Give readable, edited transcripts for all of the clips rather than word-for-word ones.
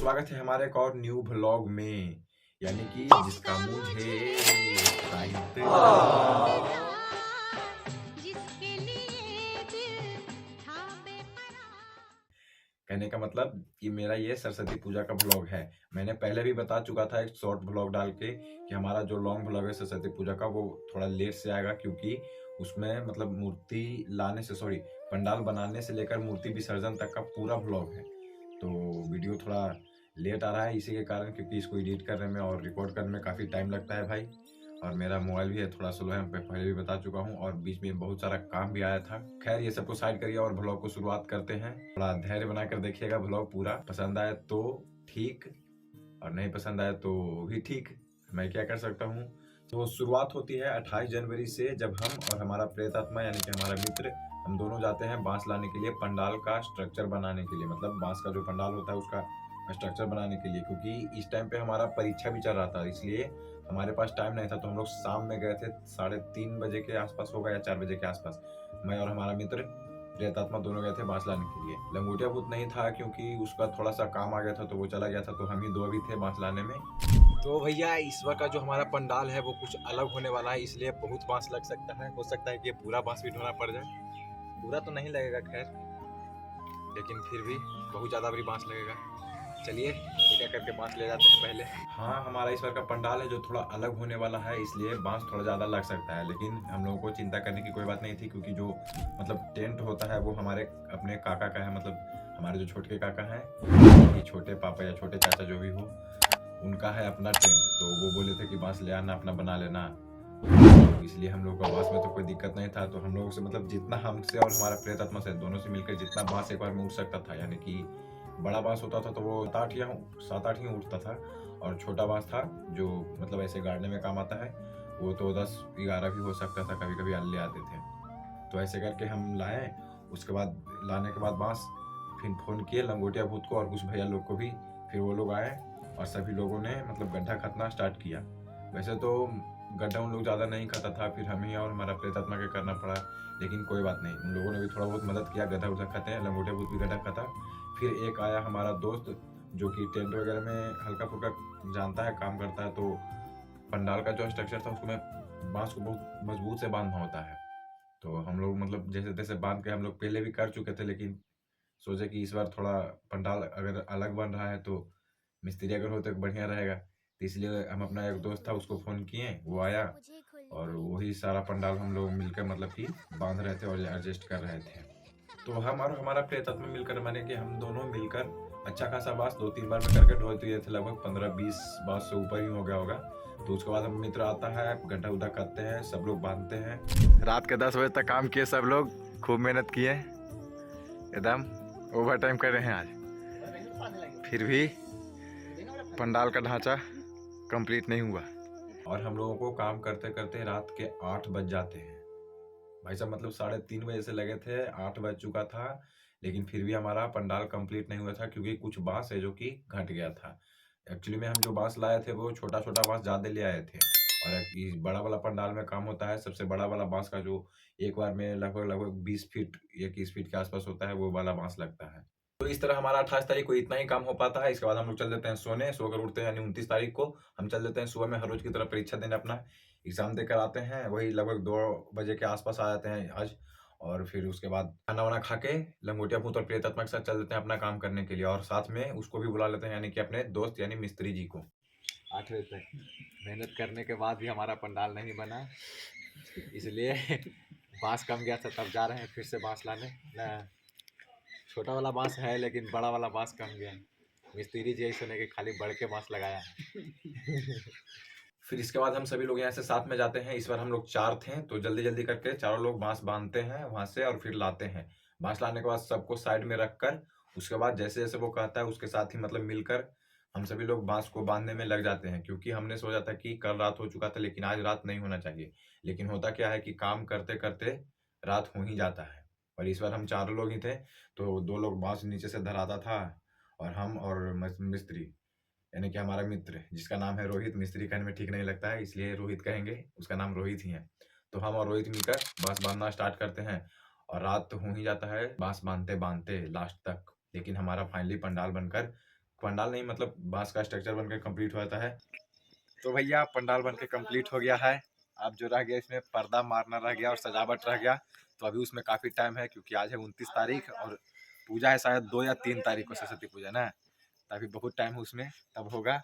स्वागत है हमारे एक और न्यू व्लॉग में, यानी कि जिसका मुझे था इंतजार। कहने का मतलब कि मेरा ये सरस्वती पूजा का व्लॉग है। मैंने पहले भी बता चुका था एक शॉर्ट व्लॉग डाल के कि हमारा जो लॉन्ग व्लॉग है सरस्वती पूजा का वो थोड़ा लेट से आएगा, क्योंकि उसमें मतलब मूर्ति लाने से पंडाल बनाने से लेकर मूर्ति विसर्जन तक का पूरा व्लॉग है। तो वीडियो थोड़ा लेट आ रहा है इसी के कारण, क्योंकि इसको एडिट करने में और रिकॉर्ड करने में काफ़ी टाइम लगता है भाई। और मेरा मोबाइल भी है थोड़ा स्लो है, मैं पहले भी बता चुका हूँ, और बीच में बहुत सारा काम भी आया था। खैर ये सबको साइड करिए और व्लॉग को शुरुआत करते हैं। थोड़ा धैर्य बनाकर देखिएगा, व्लॉग पूरा पसंद आए तो ठीक, और नहीं पसंद आए तो भी ठीक, मैं क्या कर सकता हूँ। तो शुरुआत होती है 28 जनवरी से, जब हम और हमारा प्रेतात्मा यानी कि हमारा मित्र हम दोनों जाते हैं बांस लाने के लिए, पंडाल का स्ट्रक्चर बनाने के लिए, मतलब बांस का जो पंडाल होता है उसका स्ट्रक्चर बनाने के लिए। क्योंकि इस टाइम पे हमारा परीक्षा भी चल रहा था, इसलिए हमारे पास टाइम नहीं था। तो हम लोग शाम में गए थे, 3:30 बजे के आसपास होगा या 4 बजे के आसपास। मैं और हमारा मित्र प्रेतात्मा दोनों गए थे बांस लाने के लिए। लंगोटिया भूत नहीं था क्योंकि उसका थोड़ा सा काम आ गया था तो वो चला गया था, तो हम ही दो भी थे बांस लाने में। तो भैया इस बार का जो हमारा पंडाल है वो कुछ अलग होने वाला है, इसलिए बहुत बांस लग सकता है। हो सकता है कि पूरा बांस भी ढोना पड़ जाए। पूरा तो नहीं लगेगा खैर, लेकिन फिर भी बहुत ज़्यादा भी बांस लगेगा। चलिए एक एक करके बांस ले जाते हैं पहले। हाँ, हमारा इस बार का पंडाल है जो थोड़ा अलग होने वाला है, इसलिए बांस थोड़ा ज़्यादा लग सकता है। लेकिन हम लोगों को चिंता करने की कोई बात नहीं थी, क्योंकि जो मतलब टेंट होता है वो हमारे अपने काका का है, मतलब हमारे जो छोटे काका हैं, छोटे पापा या छोटे चाचा जो भी हो, उनका है अपना टेंट। तो वो बोले थे कि बांस ले आना, अपना बना लेना। तो इसलिए हम लोग को बांस में तो कोई दिक्कत नहीं था। तो हम लोगों से मतलब जितना हमसे और हमारा प्रेतात्मा से दोनों से मिलकर जितना बांस एक बार में उठ सकता था, यानी कि बड़ा बांस होता था तो वो 7-8 ही उठता था, और छोटा बांस था जो मतलब ऐसे गाड़ने में काम आता है, वो तो 10-11 भी हो सकता था, कभी कभी ले आते थे। तो ऐसे करके हम लाए। उसके बाद लाने के बाद बांस फिर फोन किए लंगोटिया भूत को और कुछ भैया लोग को भी। फिर वो लोग आए और सभी लोगों ने मतलब गड्ढा खतना स्टार्ट किया। वैसे तो गड्ढा उन लोग ज़्यादा नहीं खाता था, फिर हमें और हमारा प्रेतात्मा के करना पड़ा, लेकिन कोई बात नहीं, उन लोगों ने भी थोड़ा बहुत मदद किया। गड्ढा उड्ढा खाते हैं, लंगोटिया भूत भी गड्ढा खाता। फिर एक आया हमारा दोस्त जो कि टेंट वगैरह में हल्का फुल्का जानता है, काम करता है। तो पंडाल का जो स्ट्रक्चर था उसमें बांस को बहुत मजबूत से बांधना होता है। तो हम लोग मतलब जैसे तैसे बांध के हम लोग पहले भी कर चुके थे, लेकिन सोचे कि इस बार थोड़ा पंडाल अगर अलग बन रहा है तो मिस्त्री अगर हो तो बढ़िया रहेगा। तो इसलिए हम अपना एक दोस्त था उसको फ़ोन किए, वो आया और वही सारा पंडाल हम लोग मिलकर मतलब कि बांध रहे थे और एडजस्ट कर रहे थे। तो हम और हमारा प्रेतात्मा मिलकर, माने कि हम दोनों मिलकर अच्छा खासा बांस 2-3 बार में करके ढो दिए थे। लगभग 15-20 बांस से ऊपर ही हो गया होगा। तो उसके बाद हम मित्र आता है, गड्ढा उड्ढा करते हैं, सब लोग बांधते हैं। रात के 10 बजे तक काम किए सब लोग, खूब मेहनत किए, एकदम ओवर टाइम कर रहे हैं आज। फिर भी पंडाल का ढांचा कंप्लीट नहीं हुआ, और हम लोगों को काम करते करते रात के 8 बज जाते हैं भाई साहब। मतलब 3:30 बजे से लगे थे, 8 बज चुका था, लेकिन फिर भी हमारा पंडाल कंप्लीट नहीं हुआ था, क्योंकि कुछ बांस है जो कि घट गया था। एक्चुअली में हम जो बांस लाए थे वो छोटा छोटा बांस ज़्यादा ले आए थे, और बड़ा वाला पंडाल में काम होता है सबसे बड़ा वाला बांस का, जो एक बार में लगभग लगभग 20 फीट 21 फीट के आसपास होता है, वो वाला बांस लगता है। तो इस तरह हमारा 28 तारीख को इतना ही काम हो पाता है। इसके बाद हम लोग चल देते हैं सोने, सोकर उठते हैं, यानी 29 तारीख को हम चल देते हैं सुबह में हर रोज की तरह परीक्षा देने, अपना एग्जाम देकर आते हैं। वही लगभग 2 बजे के आसपास आ जाते हैं आज। और फिर उसके बाद खाना वाना खा के लंगोटिया भूत और प्रेतात्मा के साथ चल देते हैं अपना काम करने के लिए, और साथ में उसको भी बुला लेते हैं, यानी कि अपने दोस्त यानी मिस्त्री जी को। 8 बजे तक मेहनत करने के बाद भी हमारा पंडाल नहीं बना, इसलिए बांस कम गया था, तब जा रहे हैं फिर से बांस लाने। छोटा वाला बांस है लेकिन बड़ा वाला बांस कम गया। मिस्त्री जी ऐसे नहीं कि खाली बड़ के बांस लगाया। फिर इसके बाद हम सभी लोग यहाँ से साथ में जाते हैं। इस बार हम लोग 4 थे, तो जल्दी जल्दी करके चारों लोग बांस बांधते हैं वहां से, और फिर लाते हैं। बांस लाने के बाद सबको साइड में रखकर, उसके बाद जैसे जैसे वो कहता है उसके साथ ही मतलब मिलकर हम सभी लोग बांस को बांधने में लग जाते हैं। क्योंकि हमने सोचा था कि कल रात हो चुका था, लेकिन आज रात नहीं होना चाहिए। लेकिन होता क्या है कि काम करते करते रात हो ही जाता है, और इस बार हम चारों लोग ही थे। तो 2 लोग बांस नीचे से धराता था, और हम और मिस्त्री यानी कि हमारा मित्र जिसका नाम है रोहित, मिस्त्री कहने में ठीक नहीं लगता है इसलिए रोहित कहेंगे, उसका नाम रोहित ही है। तो हम और रोहित मिलकर बांस बांधना स्टार्ट करते हैं, और रात तो हो ही जाता है बांस बांधते बांधते लास्ट तक। लेकिन हमारा फाइनली पंडाल बनकर पंडाल नहीं मतलब बांस का स्ट्रक्चर बनकर कंप्लीट हो जाता है। तो भैया पंडाल बनकर कंप्लीट हो गया है। अब जो रह गया इसमें पर्दा मारना रह गया और सजावट रह गया। तो अभी उसमें काफ़ी टाइम है क्योंकि आज है 29 तारीख और पूजा है शायद 2 या 3 तारीख को सरस्वती पूजा ना। तो अभी बहुत टाइम है उसमें, तब होगा।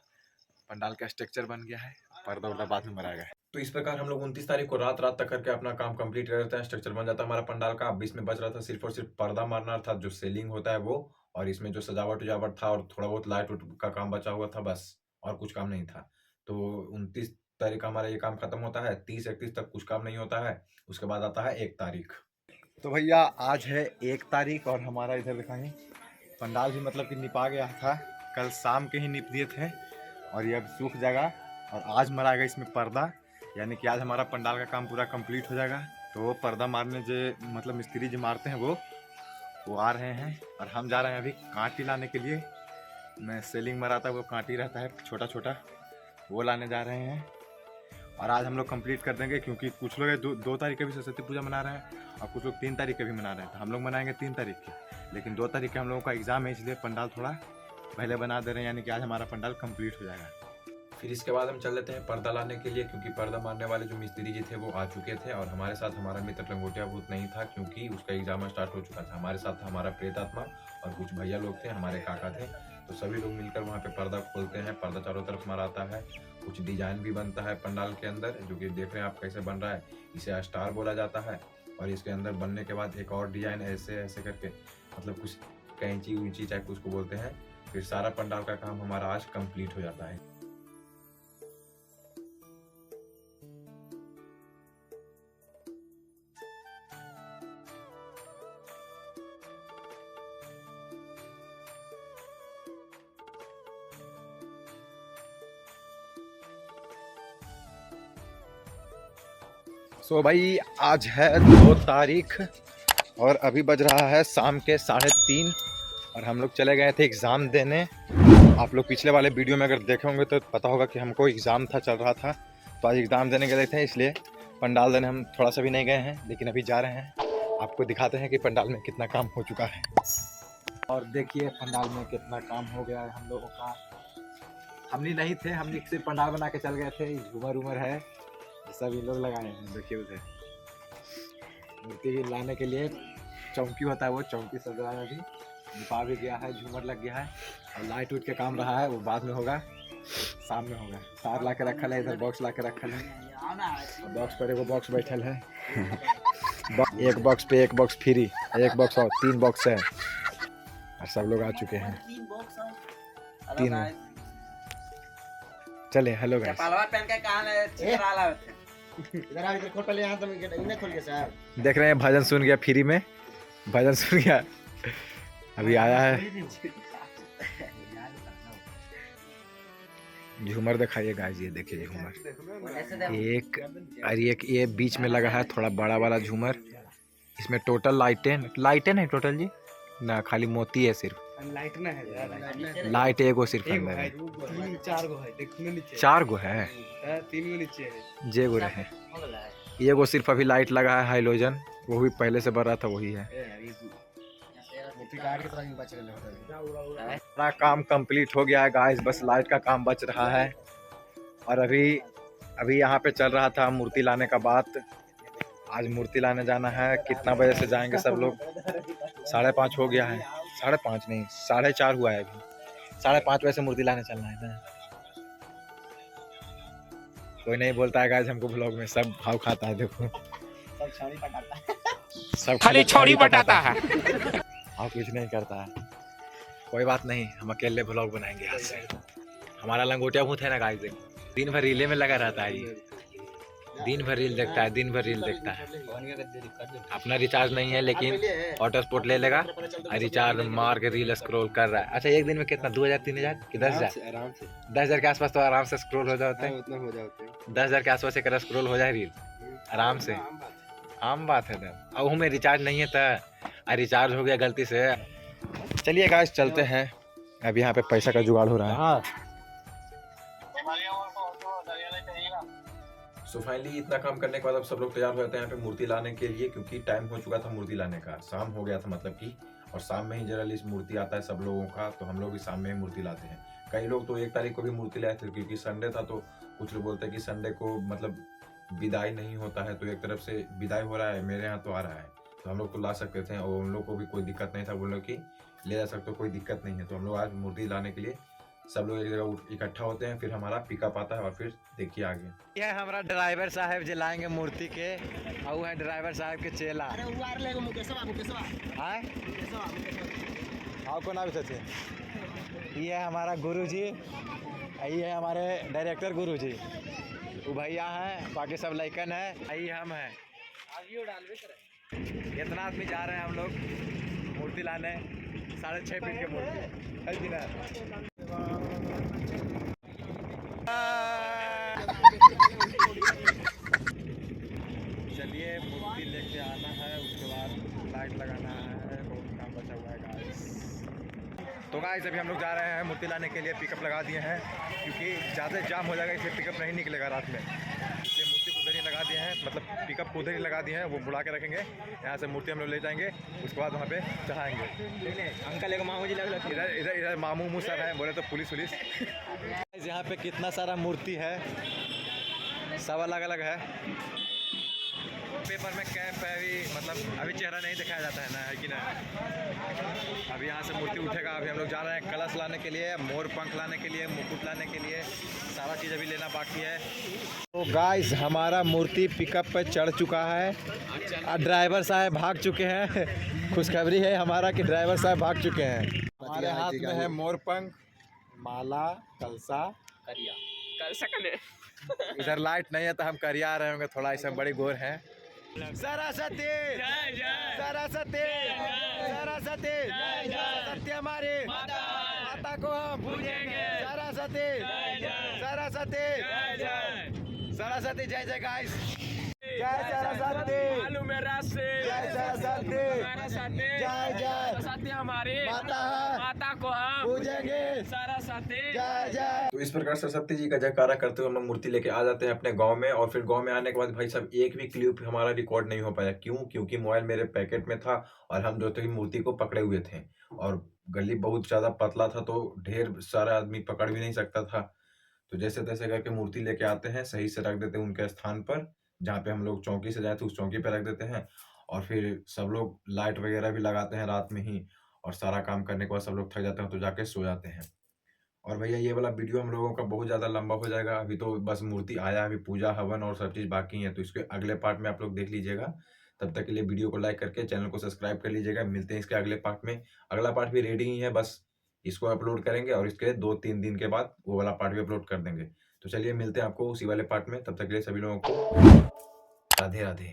पंडाल का स्ट्रक्चर बन गया है, पर्दा वर्दा बाद में मराएगा। तो इस प्रकार हम लोग 29 तारीख को रात रात तक करके अपना काम कंप्लीट कर देते हैं। स्ट्रक्चर बन जाता है हमारा पंडाल का। अब इसमें बच रहा था सिर्फ और सिर्फ पर्दा मारना, अर्थात जो सेलिंग होता है वो, और इसमें जो सजावट उजावट था और थोड़ा बहुत लाइट का काम बचा हुआ था, बस और कुछ काम नहीं था। तो 29 तारीख का हमारा ये काम खत्म होता है। 30-31 तक कुछ काम नहीं होता है, उसके बाद आता है 1 तारीख। तो भैया आज है 1 तारीख और हमारा इधर दिखाएं पंडाल भी मतलब कि निपा गया था, कल शाम के ही निप दिए थे और ये अब सूख जाएगा और आज मराएगा इसमें पर्दा, यानी कि आज हमारा पंडाल का काम पूरा कंप्लीट हो जाएगा। तो वो पर्दा मारने जो मतलब मिस्त्री जो मारते हैं वो आ रहे हैं और हम जा रहे हैं अभी कांटी लाने के लिए। मैं सेलिंग मराता वो कांटी रहता है छोटा छोटा, वो लाने जा रहे हैं और आज हम लोग कंप्लीट कर देंगे क्योंकि कुछ लोग 2 तारीख के भी सरस्वती पूजा मना रहे हैं और कुछ लोग 3 तारीख के भी मना रहे हैं। तो हम लोग मनाएंगे 3 तारीख के, लेकिन 2 तारीख के हम लोगों का एग्ज़ाम है इसलिए पंडाल थोड़ा पहले बना दे रहे हैं, यानी कि आज हमारा पंडाल कंप्लीट हो जाएगा। फिर इसके बाद हम चल लेते हैं पर्दा लाने के लिए क्योंकि पर्दा मारने वाले जो मिस्त्री जी थे वो आ चुके थे और हमारे साथ हमारा मित्र लंगोटिया भूत नहीं था क्योंकि उसका एग्जाम स्टार्ट हो चुका था। हमारे साथ हमारा प्रेतात्मा और कुछ भैया लोग थे, हमारे काका थे। तो सभी लोग मिलकर वहाँ पे पर्दा खोलते हैं, पर्दा चारों तरफ मराता है, कुछ डिजाइन भी बनता है पंडाल के अंदर, जो कि देख रहे हैं आप कैसे बन रहा है। इसे स्टार बोला जाता है और इसके अंदर बनने के बाद एक और डिजाइन ऐसे ऐसे करके मतलब कुछ कैंची उंची चाहे कुछ को बोलते हैं। फिर सारा पंडाल का काम हमारा आज कंप्लीट हो जाता है। सो भाई आज है 2 तारीख और अभी बज रहा है शाम के 3:30 और हम लोग चले गए थे एग्ज़ाम देने। आप लोग पिछले वाले वीडियो में अगर देखे होंगे तो पता होगा कि हमको एग्ज़ाम था चल रहा था, तो आज एग्ज़ाम देने गए थे, इसलिए पंडाल देने हम थोड़ा सा भी नहीं गए हैं, लेकिन अभी जा रहे हैं। आपको दिखाते हैं कि पंडाल में कितना काम हो चुका है। और देखिए पंडाल में कितना काम हो गया है हम लोगों का। हमने नहीं थे, हमने सिर्फ पंडाल बना के चल गए थे। झूमर उमर है सब ये लोग लगाए हैं, देखिए उधर मूर्ति लाने के लिए चौकी होता है, वो चौकी सज रहा है, अभी निपा भी गया है, झूमर लग गया है और लाइट उठ के काम रहा है, वो बाद में होगा, शाम में होगा। तार ला के रखल है, इधर बॉक्स ला के रखल है, बॉक्स पर एगो बॉक्स बैठल है, एक बॉक्स पे एक बॉक्स फ्री, एक बॉक्स और 3 बॉक्स है और सब लोग आ चुके हैं 3। चले हेलो गाइस, देख रहे हैं भजन सुन गया फ्री में, भजन सुन गया अभी आया है। झूमर दिखाइए गाइस, ये देखिए झूमर एक और एक ये बीच में लगा है थोड़ा बड़ा वाला झूमर। इसमें टोटल लाइटें नहीं टोटल जी ना, खाली मोती है सिर्फ, लाइट एगो सिर्फ अंदर है, 4 गो है, 3 गो नीचे है, जे गो रहे एगो सिर्फ अभी लाइट लगा है हाइलोजन, वो भी पहले से बढ़ रहा था वही है। पूरा काम कंप्लीट हो गया है गाइस, बस लाइट का काम बच रहा है। और अभी यहाँ पे चल रहा था मूर्ति लाने का बात। आज मूर्ति लाने जाना है, कितना बजे से जाएंगे सब लोग? 5:30 हो गया है, 5:30 नहीं 4:30 हुआ है अभी, 5:30 बजे से मूर्ति लाने चलना है ना। कोई नहीं बोलता है गाइस हमको ब्लॉग में, सब भाव खाता है, देखो सब खाली छोड़ी बटाता है और कुछ नहीं करता है। कोई बात नहीं, हम अकेले ब्लॉग बनाएंगे आज से। हमारा लंगोटिया भूत है ना गाइस, देखो दिन भर रीले में लगा रहता है, ये दिन भर रील देखता है, दिन भर रील देखता है। अपना रिचार्ज नहीं है लेकिन हॉटस्पॉट ले लेगा और रिचार्ज मार के रील स्क्रॉल कर रहा है। अच्छा एक दिन में कितना 2000 3000 कि 10,000? आराम से 10,000 के आसपास तो आराम से स्क्रॉल हो जाते हैं, 10,000 के आसपास एक स्क्रॉल हो जाए रील आराम से, आम बात है। अब हमें रिचार्ज नहीं है तो रिचार्ज हो गया गलती से। चलिए गाइस चलते हैं, अब यहाँ पे पैसा का जुगाड़ हो रहा है। सो फाइनली इतना काम करने के बाद अब सब लोग तैयार हो जाते हैं यहाँ पे मूर्ति लाने के लिए, क्योंकि टाइम हो चुका था मूर्ति लाने का, शाम हो गया था मतलब कि, और शाम में ही जनरली मूर्ति आता है सब लोगों का, तो हम लोग भी शाम में ही मूर्ति लाते हैं। कई लोग तो 1 तारीख को भी मूर्ति लाए थे, क्योंकि संडे था, तो कुछ लोग बोलते हैं कि संडे को मतलब विदाई नहीं होता है, तो एक तरफ से विदाई हो रहा है, मेरे यहाँ तो आ रहा है, तो हम लोग तो ला सकते थे और उन लोग को भी कोई दिक्कत नहीं था, बोल रहे कि ले जा सकते हो, कोई दिक्कत नहीं है। तो हम लोग आज मूर्ति लाने के लिए सब लोग एक जगह इकट्ठा होते हैं, फिर हमारा पिकअप आता है और फिर देखिए आगे। ये हमारा ड्राइवर साहब जो लाएंगे मूर्ति के, और वो है ड्राइवर साहब के चेला। आओ को ना भी सचे। ये है हमारा गुरु जी, ये है हमारे डायरेक्टर गुरु जी, वो भैया हैं, बाकी सब लइकन है, यही हम हैं। इतना आदमी जा रहे हैं हम लोग मूर्ति लाने, 6.5 फीट की मूर्ति है कि ना। चलिए मूर्ति लेके आना है, उसके बाद लाइट लगाना है, बहुत काम बचा हुआ है गाइस। तो गाइस अभी हम लोग जा रहे हैं मूर्ति लाने के लिए, पिकअप लगा दिए हैं, क्योंकि ज़्यादा जाम हो जाएगा, इसलिए पिकअप नहीं निकलेगा रात में, इसलिए मूर्ति को उधर ही लगा दिए हैं, मतलब पिकअप को उधर ही लगा दिए हैं, वो बुला के रखेंगे। यहाँ से मूर्ति हम लोग ले जाएंगे, उसके बाद वहाँ पे चढ़ाएंगे। अंकल एक मामू जी लग इधर मामू सब है, बोले तो पुलिस यहाँ पे कितना सारा मूर्ति है, सब अलग अलग है। पेपर में कैंप है अभी, मतलब अभी चेहरा नहीं दिखाया जाता है ना, है कि ना। अभी यहाँ से मूर्ति उठेगा, अभी हम लोग जा रहे हैं कलश लाने के लिए, मोर पंख लाने के लिए, मुकुट लाने के लिए, सारा चीज़ अभी लेना बाकी है। तो गाइस हमारा मूर्ति पिकअप पे चढ़ चुका है और ड्राइवर साहब भाग चुके हैं। खुशखबरी है हमारा कि ड्राइवर साहब भाग चुके हैं। हमारे हाथ में है मोर पंख, माला, कलसा, इधर लाइट नहीं है तो हम करिया रहे होंगे, थोड़ा ऐसा बड़ी गोर है। सरस्वती सरस्वती सरस्वती सरस्वती हमारी माता को हम पूजेंगे। सरस्वती सरस्वती सरस्वती, जय जय गाइस, जय सरस्वती, जय सरस्वती, जय जय सरस्वती हमारी माता को हम पूजेंगे। सरस्वती जय जय। तो इस प्रकार सरस्वती जी का जयकारा करते हुए हम लोग मूर्ति लेके आ जाते हैं अपने गांव में, और फिर गांव में आने के बाद भाई साहब एक भी क्लिप हमारा रिकॉर्ड नहीं हो पाया। क्यों? क्योंकि मोबाइल मेरे पैकेट में था और हम जो थे मूर्ति को पकड़े हुए थे, और गली बहुत ज्यादा पतला था, तो ढेर सारा आदमी पकड़ भी नहीं सकता था। तो जैसे तैसे करके मूर्ति लेके आते हैं, सही से रख देते हैं उनके स्थान पर, जहाँ पे हम लोग चौकी से जाए थे उस चौकी पे रख देते हैं, और फिर सब लोग लाइट वगैरह भी लगाते हैं रात में ही, और सारा काम करने के बाद सब लोग थक जाते हैं तो जाके सो जाते हैं। और भैया ये वाला वीडियो हम लोगों का बहुत ज़्यादा लंबा हो जाएगा, अभी तो बस मूर्ति आया, अभी पूजा हवन और सब चीज़ बाकी है, तो इसके अगले पार्ट में आप लोग देख लीजिएगा। तब तक के लिए वीडियो को लाइक करके चैनल को सब्सक्राइब कर लीजिएगा। मिलते हैं इसके अगले पार्ट में। अगला पार्ट भी रेडी ही है, बस इसको अपलोड करेंगे और इसके 2-3 दिन के बाद वो वाला पार्ट भी अपलोड कर देंगे। तो चलिए मिलते हैं आपको उसी वाले पार्ट में, तब तक के लिए सभी लोगों को राधे राधे।